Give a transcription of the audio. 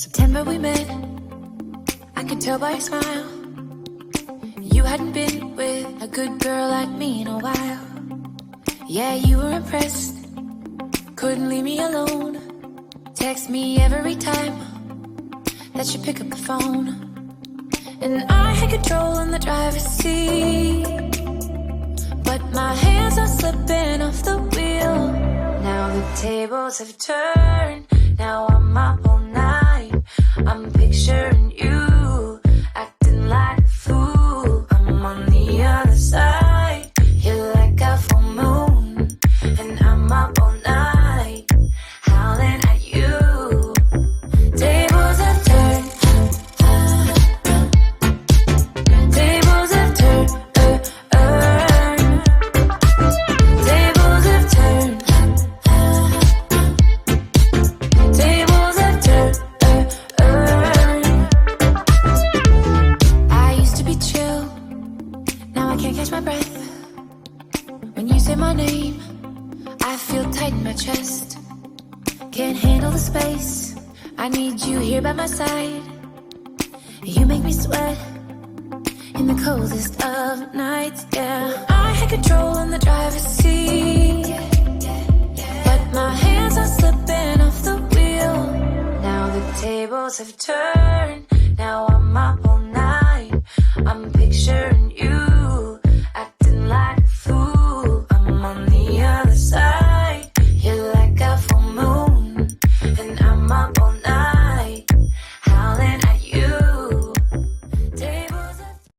September we met, I could tell by your smile. You hadn't been with a good girl like me in a while. Yeah, you were impressed, couldn't leave me alone. Text me every time that you pick up the phone. And I had control in the driver's seat, but my hands are slipping off the wheel. Now the tables have turned, now I'm up all night. I'm picturing you, acting like a fool. I'm on the other side, you're like a full moon, and I'm up all night, howling at you. Tables have turned, tables have turned, tables have turned, tables have turned. I used to be chill, now I can't catch my breath. When you say my name, I feel tight in my chest. Can't handle the space, I need you here by my side. You make me sweat in the coldest of nights, yeah. I had control in the driver's seat, but my hands are slipping off the wheel. Now the tables have turned, now I'm up